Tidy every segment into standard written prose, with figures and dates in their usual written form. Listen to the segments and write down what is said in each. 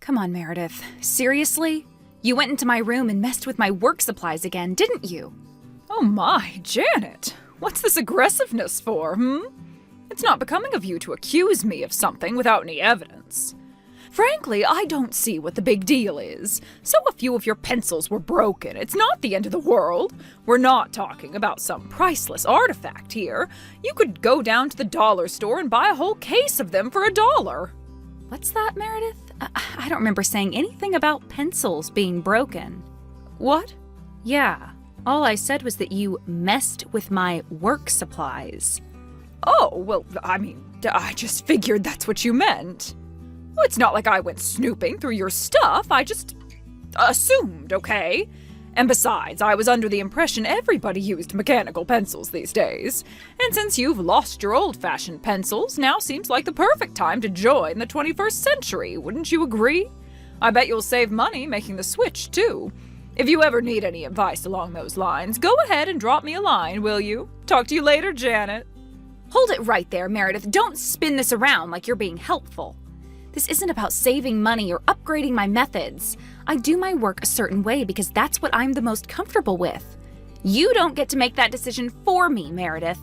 Come on, Meredith. Seriously? You went into my room and messed with my work supplies again, didn't you? Oh my, Janet. What's this aggressiveness for, It's not becoming of you to accuse me of something without any evidence. Frankly, I don't see what the big deal is. So a few of your pencils were broken. It's not the end of the world. We're not talking about some priceless artifact here. You could go down to the dollar store and buy a whole case of them for $1. What's that, Meredith? I don't remember saying anything about pencils being broken. What? Yeah, all I said was that you messed with my work supplies. Oh, well, I just figured that's what you meant. Well, it's not like I went snooping through your stuff. I just assumed, okay? And besides, I was under the impression everybody used mechanical pencils these days. And since you've lost your old-fashioned pencils, now seems like the perfect time to join the 21st century, wouldn't you agree? I bet you'll save money making the switch, too. If you ever need any advice along those lines, go ahead and drop me a line, will you? Talk to you later, Janet. Hold it right there, Meredith. Don't spin this around like you're being helpful. This isn't about saving money or upgrading my methods. I do my work a certain way because that's what I'm the most comfortable with. You don't get to make that decision for me, Meredith.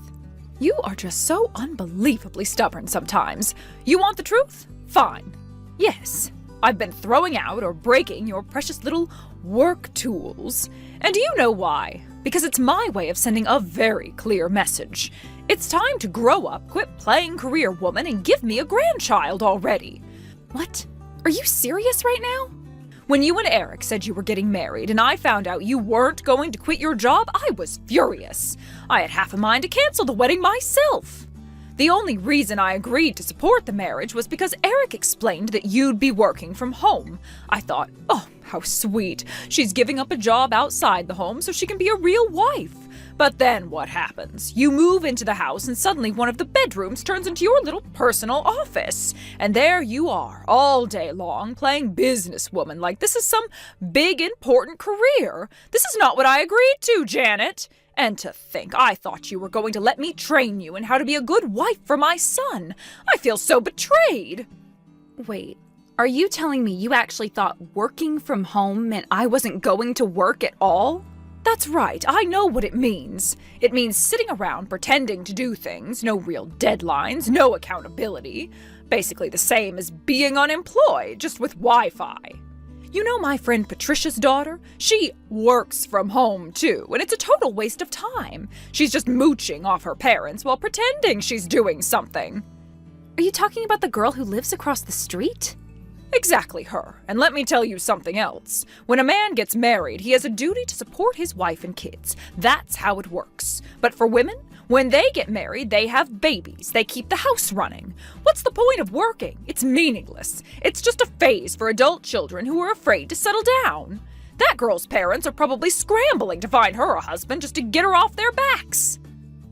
You are just so unbelievably stubborn sometimes. You want the truth? Fine. Yes, I've been throwing out or breaking your precious little work tools. And do you know why? Because it's my way of sending a very clear message. It's time to grow up, quit playing career woman, and give me a grandchild already. What? Are you serious right now? When you and Eric said you were getting married and I found out you weren't going to quit your job, I was furious. I had half a mind to cancel the wedding myself. The only reason I agreed to support the marriage was because Eric explained that you'd be working from home. I thought, oh, how sweet. She's giving up a job outside the home so she can be a real wife. But then what happens? You move into the house and suddenly one of the bedrooms turns into your little personal office. And there you are, all day long, playing businesswoman like this is some big important career. This is not what I agreed to, Janet. And to think, I thought you were going to let me train you in how to be a good wife for my son. I feel so betrayed. Wait, are you telling me you actually thought working from home meant I wasn't going to work at all? That's right, I know what it means. It means sitting around pretending to do things, no real deadlines, no accountability. Basically the same as being unemployed, just with Wi-Fi. You know my friend Patricia's daughter? She works from home too, and it's a total waste of time. She's just mooching off her parents while pretending she's doing something. Are you talking about the girl who lives across the street? Exactly her. And let me tell you something else. When a man gets married, he has a duty to support his wife and kids. That's how it works. But for women, when they get married, they have babies. They keep the house running. What's the point of working? It's meaningless. It's just a phase for adult children who are afraid to settle down. That girl's parents are probably scrambling to find her a husband just to get her off their backs.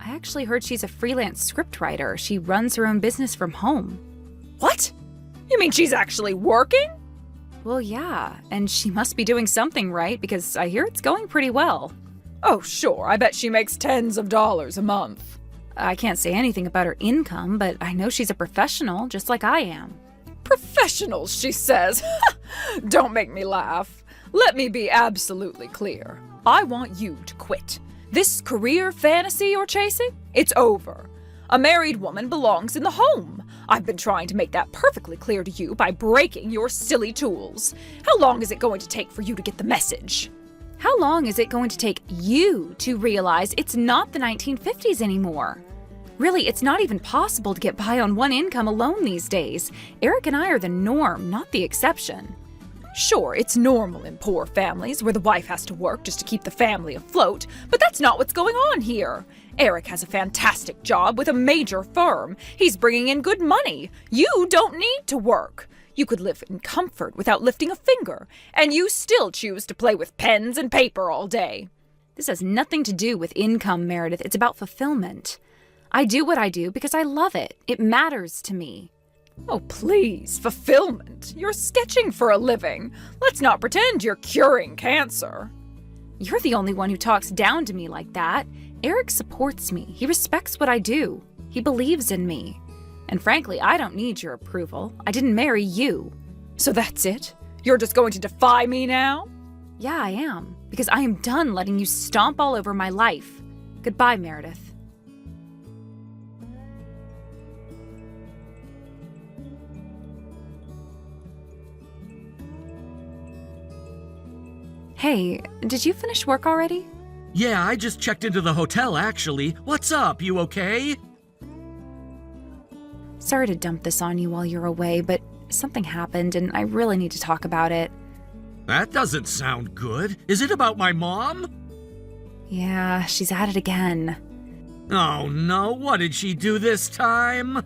I actually heard she's a freelance scriptwriter. She runs her own business from home. What? You mean she's actually working? Well, yeah, and she must be doing something right because I hear it's going pretty well. Oh, sure, I bet she makes tens of dollars a month. I can't say anything about her income, but I know she's a professional, just like I am. Professionals, she says. Don't make me laugh. Let me be absolutely clear. I want you to quit. This career fantasy you're chasing, it's over. A married woman belongs in the home. I've been trying to make that perfectly clear to you by breaking your silly tools. How long is it going to take for you to get the message? How long is it going to take you to realize it's not the 1950s anymore? Really, it's not even possible to get by on one income alone these days. Eric and I are the norm, not the exception. Sure, it's normal in poor families where the wife has to work just to keep the family afloat, but that's not what's going on here. Eric has a fantastic job with a major firm. He's bringing in good money. You don't need to work. You could live in comfort without lifting a finger, and you still choose to play with pens and paper all day. This has nothing to do with income, Meredith. It's about fulfillment. I do what I do because I love it. It matters to me. Oh, please, fulfillment. You're sketching for a living. Let's not pretend you're curing cancer. You're the only one who talks down to me like that. Eric supports me. He respects what I do. He believes in me. And frankly, I don't need your approval. I didn't marry you. So that's it? You're just going to defy me now? Yeah, I am. Because I am done letting you stomp all over my life. Goodbye, Meredith. Hey, did you finish work already? Yeah, I just checked into the hotel, actually. What's up? You okay? Sorry to dump this on you while you're away, but something happened and I really need to talk about it. That doesn't sound good. Is it about my mom? Yeah, she's at it again. Oh no, what did she do this time?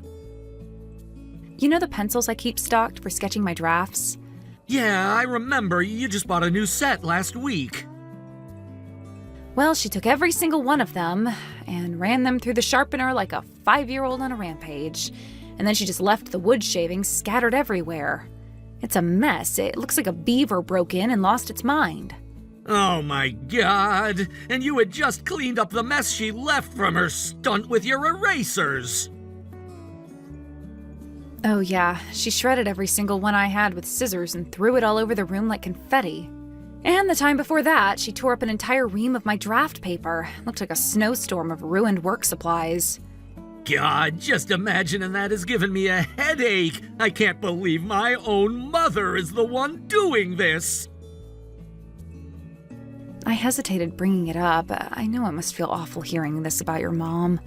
You know the pencils I keep stocked for sketching my drafts? Yeah, I remember. You just bought a new set last week. Well, she took every single one of them and ran them through the sharpener like a 5-year-old on a rampage. And then she just left the wood shavings scattered everywhere. It's a mess. It looks like a beaver broke in and lost its mind. Oh my god! And you had just cleaned up the mess she left from her stunt with your erasers! Oh yeah, she shredded every single one I had with scissors and threw it all over the room like confetti. And the time before that, she tore up an entire ream of my draft paper. Looked like a snowstorm of ruined work supplies. God, just imagining that has given me a headache! I can't believe my own mother is the one doing this! I hesitated bringing it up. I know it must feel awful hearing this about your mom,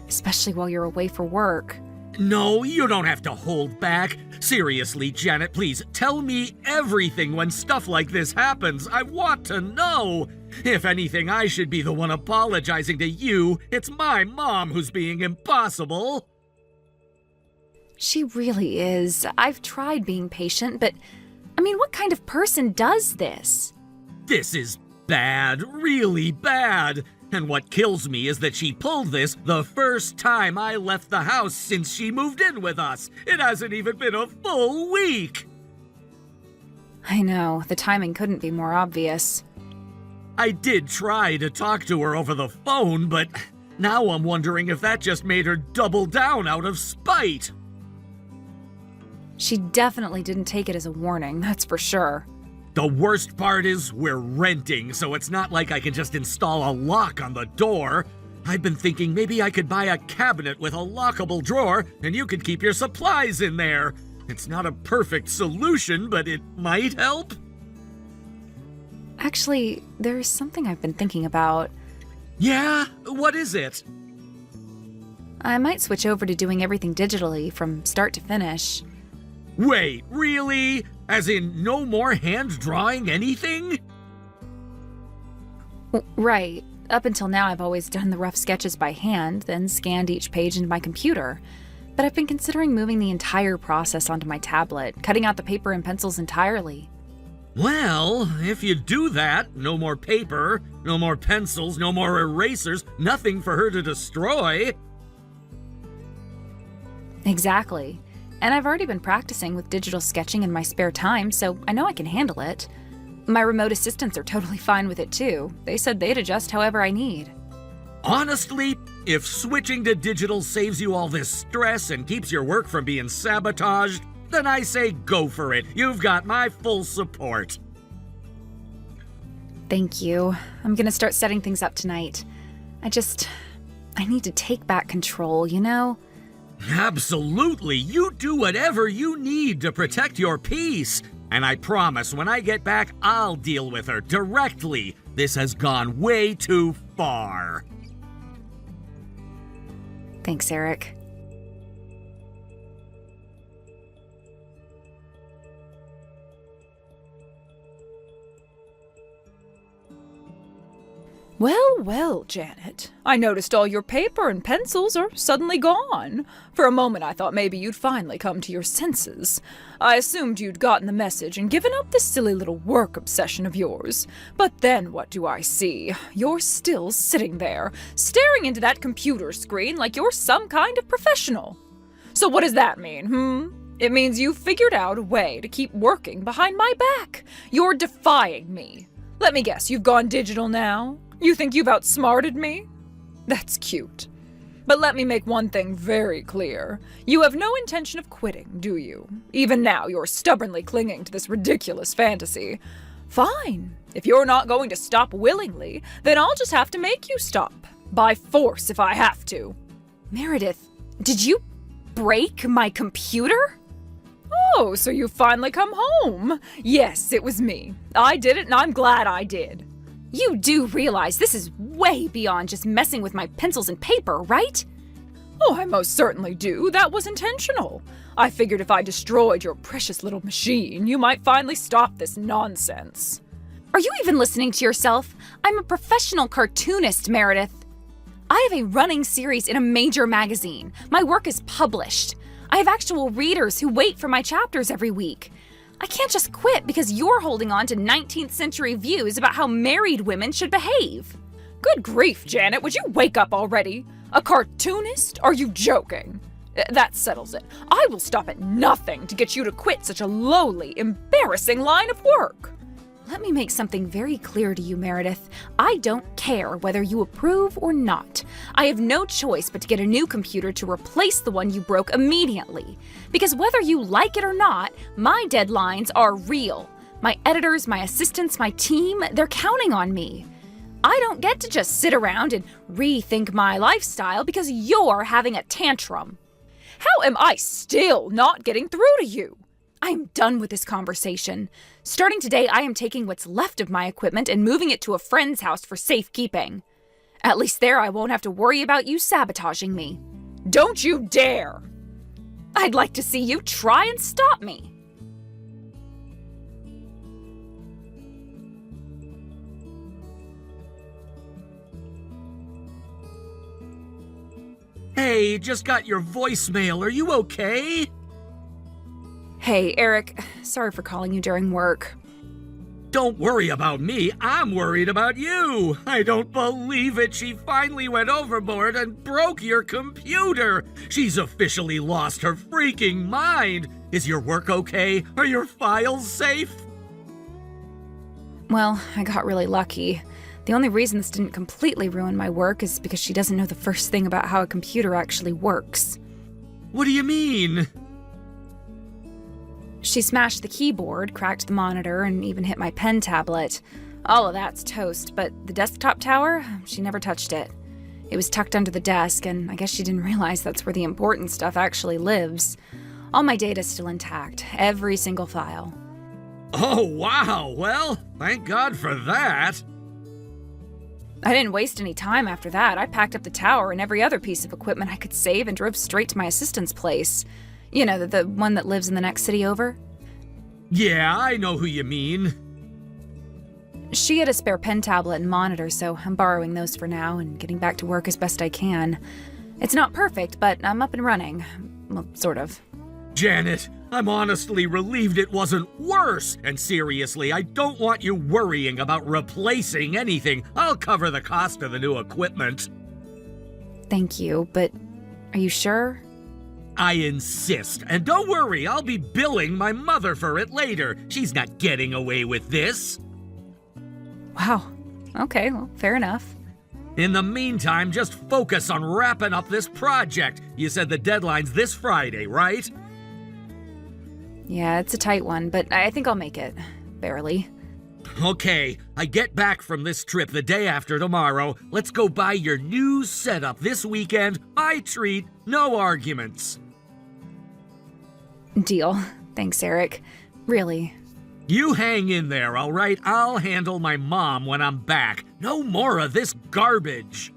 especially while you're away for work. No, you don't have to hold back. Seriously, Janet, please tell me everything when stuff like this happens. I want to know. If anything, I should be the one apologizing to you. It's my mom who's being impossible. She really is. I've tried being patient, but I mean, what kind of person does this? This is bad, really bad. And what kills me is that she pulled this the first time I left the house since she moved in with us. It hasn't even been a full week. I know, the timing couldn't be more obvious. I did try to talk to her over the phone, but now I'm wondering if that just made her double down out of spite. She definitely didn't take it as a warning, that's for sure. The worst part is we're renting, so it's not like I can just install a lock on the door. I've been thinking maybe I could buy a cabinet with a lockable drawer and you could keep your supplies in there. It's not a perfect solution, but it might help. Actually, there's something I've been thinking about. Yeah? What is it? I might switch over to doing everything digitally from start to finish. Wait, really? As in, no more hand drawing anything? Right. Up until now, I've always done the rough sketches by hand, then scanned each page into my computer. But I've been considering moving the entire process onto my tablet, cutting out the paper and pencils entirely. Well, if you do that, no more paper, no more pencils, no more erasers, nothing for her to destroy. Exactly. And I've already been practicing with digital sketching in my spare time, so I know I can handle it. My remote assistants are totally fine with it too. They said they'd adjust however I need. Honestly, if switching to digital saves you all this stress and keeps your work from being sabotaged, then I say go for it. You've got my full support. Thank you. I'm gonna start setting things up tonight. I need to take back control, you know? Absolutely. You do whatever you need to protect your peace. And I promise when I get back, I'll deal with her directly. This has gone way too far. Thanks, Eric. Well, well, Janet. I noticed all your paper and pencils are suddenly gone. For a moment I thought maybe you'd finally come to your senses. I assumed you'd gotten the message and given up this silly little work obsession of yours. But then what do I see? You're still sitting there, staring into that computer screen like you're some kind of professional. So what does that mean, It means you figured out a way to keep working behind my back. You're defying me. Let me guess, you've gone digital now? You think you've outsmarted me? That's cute. But let me make one thing very clear. You have no intention of quitting, do you? Even now, you're stubbornly clinging to this ridiculous fantasy. Fine. If you're not going to stop willingly, then I'll just have to make you stop. By force, if I have to. Meredith, did you break my computer? Oh, so you finally come home. Yes, it was me. I did it, and I'm glad I did. You do realize this is way beyond just messing with my pencils and paper, right? Oh, I most certainly do. That was intentional. I figured if I destroyed your precious little machine, you might finally stop this nonsense. Are you even listening to yourself? I'm a professional cartoonist, Meredith. I have a running series in a major magazine. My work is published. I have actual readers who wait for my chapters every week. I can't just quit because you're holding on to 19th century views about how married women should behave. Good grief, Janet, would you wake up already? A cartoonist? Are you joking? That settles it. I will stop at nothing to get you to quit such a lowly, embarrassing line of work. Let me make something very clear to you, Meredith. I don't care whether you approve or not. I have no choice but to get a new computer to replace the one you broke immediately. Because whether you like it or not, my deadlines are real. My editors, my assistants, my team, they're counting on me. I don't get to just sit around and rethink my lifestyle because you're having a tantrum. How am I still not getting through to you? I am done with this conversation. Starting today, I am taking what's left of my equipment and moving it to a friend's house for safekeeping. At least there I won't have to worry about you sabotaging me. Don't you dare! I'd like to see you try and stop me. Hey, just got your voicemail. Are you okay? Hey, Eric. Sorry for calling you during work. Don't worry about me. I'm worried about you. I don't believe it. She finally went overboard and broke your computer. She's officially lost her freaking mind. Is your work okay? Are your files safe? Well, I got really lucky. The only reason this didn't completely ruin my work is because she doesn't know the first thing about how a computer actually works. What do you mean? She smashed the keyboard, cracked the monitor, and even hit my pen tablet. All of that's toast, but the desktop tower, she never touched it. It was tucked under the desk, and I guess she didn't realize that's where the important stuff actually lives. All my data's still intact, every single file. Oh, wow. Well, thank God for that. I didn't waste any time after that. I packed up the tower and every other piece of equipment I could save and drove straight to my assistant's place. You know, the one that lives in the next city over? Yeah, I know who you mean. She had a spare pen tablet and monitor, so I'm borrowing those for now and getting back to work as best I can. It's not perfect, but I'm up and running. Well, sort of. Janet, I'm honestly relieved it wasn't worse. And seriously, I don't want you worrying about replacing anything. I'll cover the cost of the new equipment. Thank you, but are you sure? I insist. And don't worry, I'll be billing my mother for it later. She's not getting away with this. Wow. Okay, well, fair enough. In the meantime, just focus on wrapping up this project. You said the deadline's this Friday, right? Yeah, it's a tight one, but I think I'll make it. Barely. Okay, I get back from this trip the day after tomorrow. Let's go buy your new setup this weekend. My treat, no arguments. Deal. Thanks, Eric. Really. You hang in there, all right? I'll handle my mom when I'm back. No more of this garbage.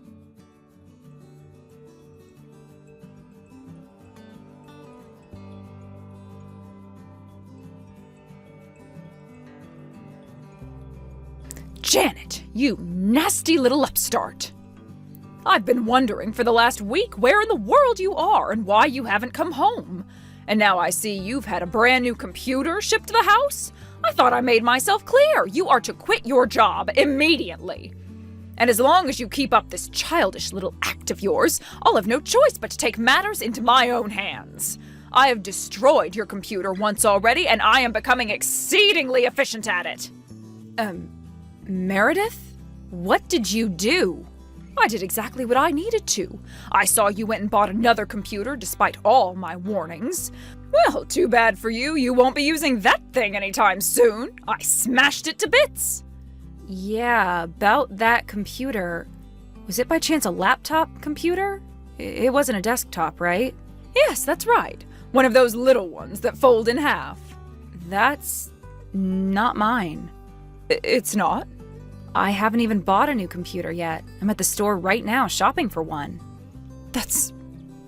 Janet, you nasty little upstart. I've been wondering for the last week where in the world you are and why you haven't come home. And now I see you've had a brand new computer shipped to the house. I thought I made myself clear. You are to quit your job immediately. And as long as you keep up this childish little act of yours, I'll have no choice but to take matters into my own hands. I have destroyed your computer once already, and I am becoming exceedingly efficient at it. Meredith? What did you do? I did exactly what I needed to. I saw you went and bought another computer despite all my warnings. Well, too bad for you. You won't be using that thing anytime soon. I smashed it to bits. Yeah, about that computer. Was it by chance a laptop computer? It wasn't a desktop, right? Yes, that's right. One of those little ones that fold in half. That's not mine. It's not? I haven't even bought a new computer yet. I'm at the store right now shopping for one.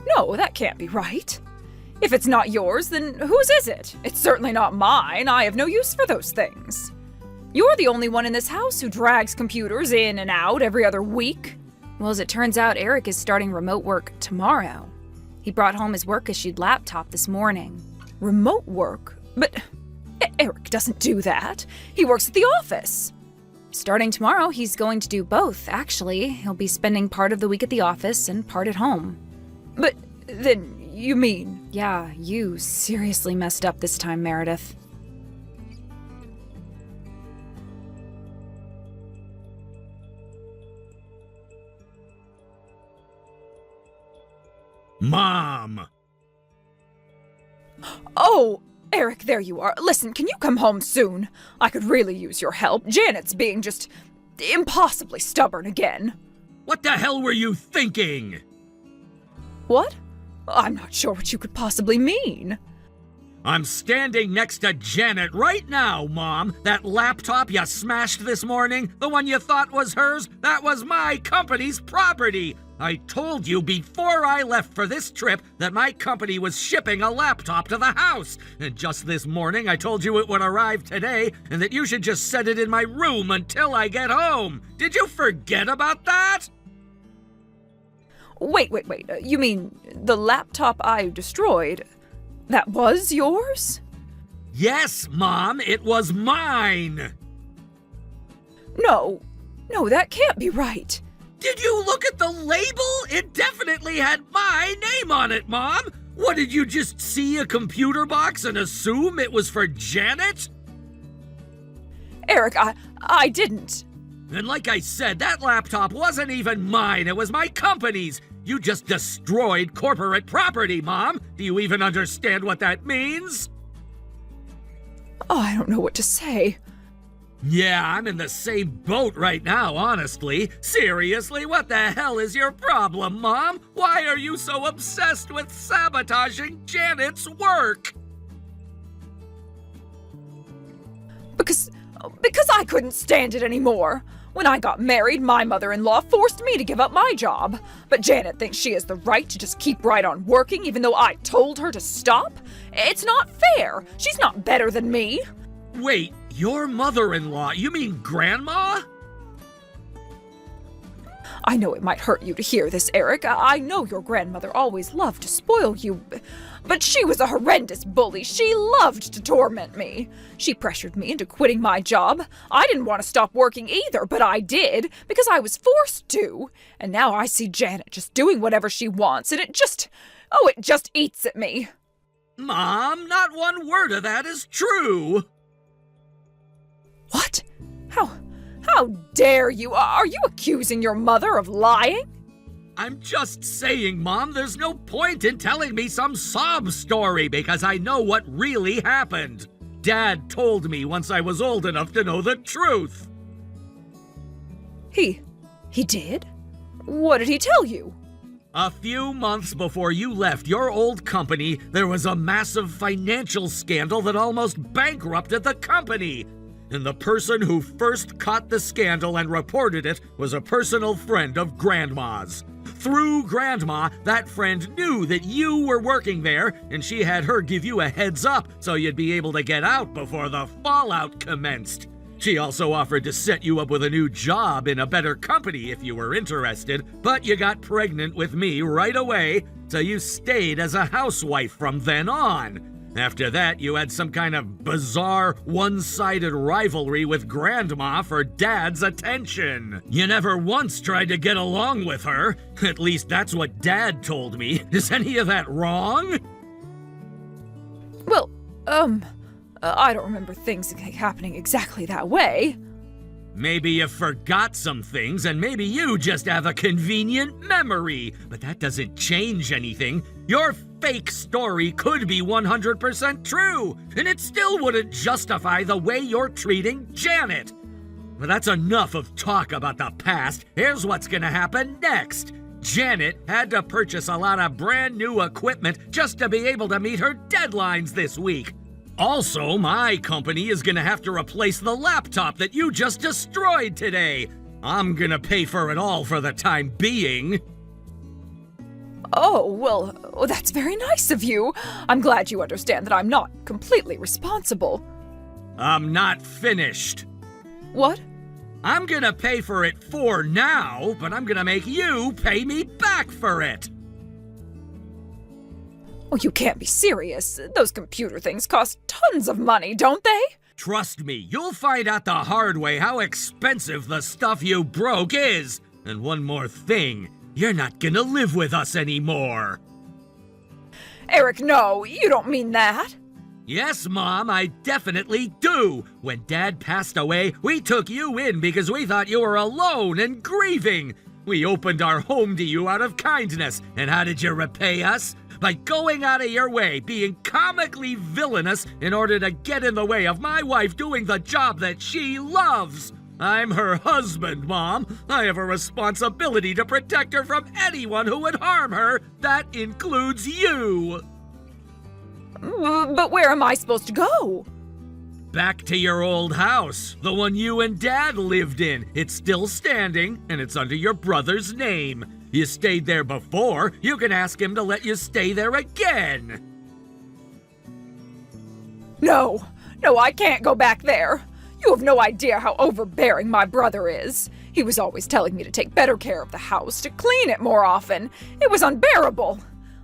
No, that can't be right. If it's not yours, then whose is it? It's certainly not mine. I have no use for those things. You're the only one in this house who drags computers in and out every other week. Well, as it turns out, Eric is starting remote work tomorrow. He brought home his work-issued laptop this morning. Remote work? But Eric doesn't do that. He works at the office. Starting tomorrow, he's going to do both, actually. He'll be spending part of the week at the office and part at home. But then, you mean... Yeah, you seriously messed up this time, Meredith. Mom! Oh, Eric, there you are. Listen, can you come home soon? I could really use your help. Janet's being just impossibly stubborn again. What the hell were you thinking? What? I'm not sure what you could possibly mean. I'm standing next to Janet right now, Mom. That laptop you smashed this morning, the one you thought was hers, that was my company's property. I told you before I left for this trip that my company was shipping a laptop to the house. And just this morning I told you it would arrive today and that you should just set it in my room until I get home. Did you forget about that? Wait. You mean the laptop I destroyed? That was yours? Yes, Mom, it was mine. No, that can't be right. Did you look at the label? It definitely had my name on it, Mom. What, did you just see a computer box and assume it was for Janet? Eric, I didn't. And like I said, that laptop wasn't even mine. It was my company's. You just destroyed corporate property, Mom. Do you even understand what that means? Oh, I don't know what to say. Yeah, I'm in the same boat right now, honestly. Seriously, what the hell is your problem, Mom? Why are you so obsessed with sabotaging Janet's work? Because I couldn't stand it anymore. When I got married, my mother-in-law forced me to give up my job. But Janet thinks she has the right to just keep right on working even though I told her to stop. It's not fair. She's not better than me. Wait, your mother-in-law? You mean Grandma? I know it might hurt you to hear this, Eric. I know your grandmother always loved to spoil you, but she was a horrendous bully. She loved to torment me. She pressured me into quitting my job. I didn't want to stop working either, but I did, because I was forced to. And now I see Janet just doing whatever she wants, and it just eats at me. Mom, not one word of that is true. What? How dare you? Are you accusing your mother of lying? I'm just saying, Mom, there's no point in telling me some sob story because I know what really happened. Dad told me once I was old enough to know the truth. He did? What did he tell you? A few months before you left your old company, there was a massive financial scandal that almost bankrupted the company. And the person who first caught the scandal and reported it was a personal friend of Grandma's. Through Grandma, that friend knew that you were working there, and she had her give you a heads up so you'd be able to get out before the fallout commenced. She also offered to set you up with a new job in a better company if you were interested, but you got pregnant with me right away, so you stayed as a housewife from then on. After that, you had some kind of bizarre, one-sided rivalry with Grandma for Dad's attention. You never once tried to get along with her. At least that's what Dad told me. Is any of that wrong? Well, I don't remember things happening exactly that way. Maybe you forgot some things, and maybe you just have a convenient memory, but that doesn't change anything. Your fake story could be 100% true, and it still wouldn't justify the way you're treating Janet. But that's enough of talk about the past. Here's what's gonna happen next. Janet had to purchase a lot of brand new equipment just to be able to meet her deadlines this week. Also, my company is gonna have to replace the laptop that you just destroyed today. I'm gonna pay for it all for the time being. Oh, well, that's very nice of you. I'm glad you understand that I'm not completely responsible. I'm not finished. What? I'm gonna pay for it for now, but I'm gonna make you pay me back for it. Oh, you can't be serious. Those computer things cost tons of money, don't they? Trust me, you'll find out the hard way how expensive the stuff you broke is. And one more thing, you're not gonna live with us anymore. Eric, no, you don't mean that. Yes, Mom, I definitely do. When Dad passed away, we took you in because we thought you were alone and grieving. We opened our home to you out of kindness, and how did you repay us? By going out of your way, being comically villainous in order to get in the way of my wife doing the job that she loves. I'm her husband, Mom. I have a responsibility to protect her from anyone who would harm her. That includes you. But where am I supposed to go? Back to your old house, the one you and Dad lived in. It's still standing, and it's under your brother's name. You stayed there before. You can ask him to let you stay there again. No, I can't go back there. You have no idea how overbearing my brother is. He was always telling me to take better care of the house, to clean it more often. It was unbearable.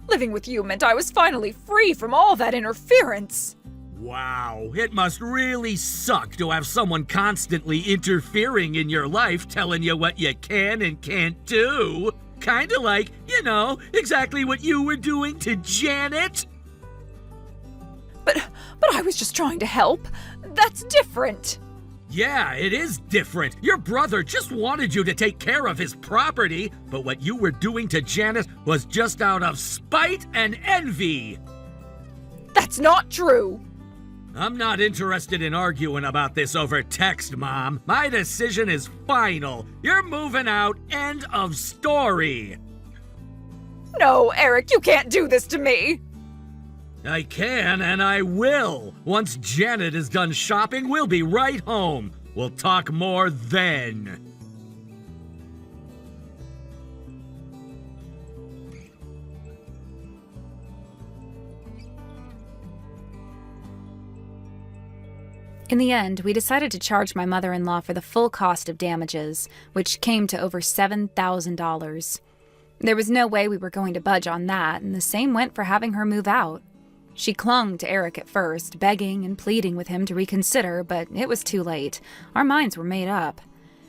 Living with you meant I was finally free from all that interference. Wow, it must really suck to have someone constantly interfering in your life, telling you what you can and can't do. Kinda like, exactly what you were doing to Janet. But I was just trying to help. That's different. Yeah, it is different. Your brother just wanted you to take care of his property, but what you were doing to Janet was just out of spite and envy. That's not true. I'm not interested in arguing about this over text, Mom. My decision is final. You're moving out. End of story. No, Eric, you can't do this to me. I can and I will. Once Janet is done shopping, we'll be right home. We'll talk more then. In the end, we decided to charge my mother-in-law for the full cost of damages, which came to over $7,000. There was no way we were going to budge on that, and the same went for having her move out. She clung to Eric at first, begging and pleading with him to reconsider, but it was too late. Our minds were made up.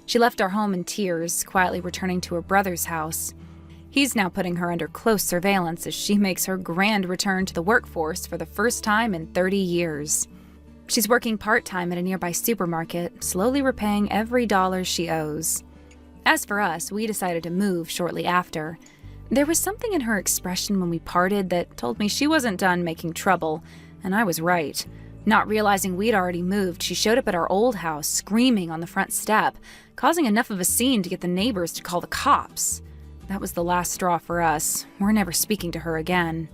She left our home in tears, quietly returning to her brother's house. He's now putting her under close surveillance as she makes her grand return to the workforce for the first time in 30 years. She's working part-time at a nearby supermarket, slowly repaying every dollar she owes. As for us, we decided to move shortly after. There was something in her expression when we parted that told me she wasn't done making trouble, and I was right. Not realizing we'd already moved, she showed up at our old house, screaming on the front step, causing enough of a scene to get the neighbors to call the cops. That was the last straw for us. We're never speaking to her again.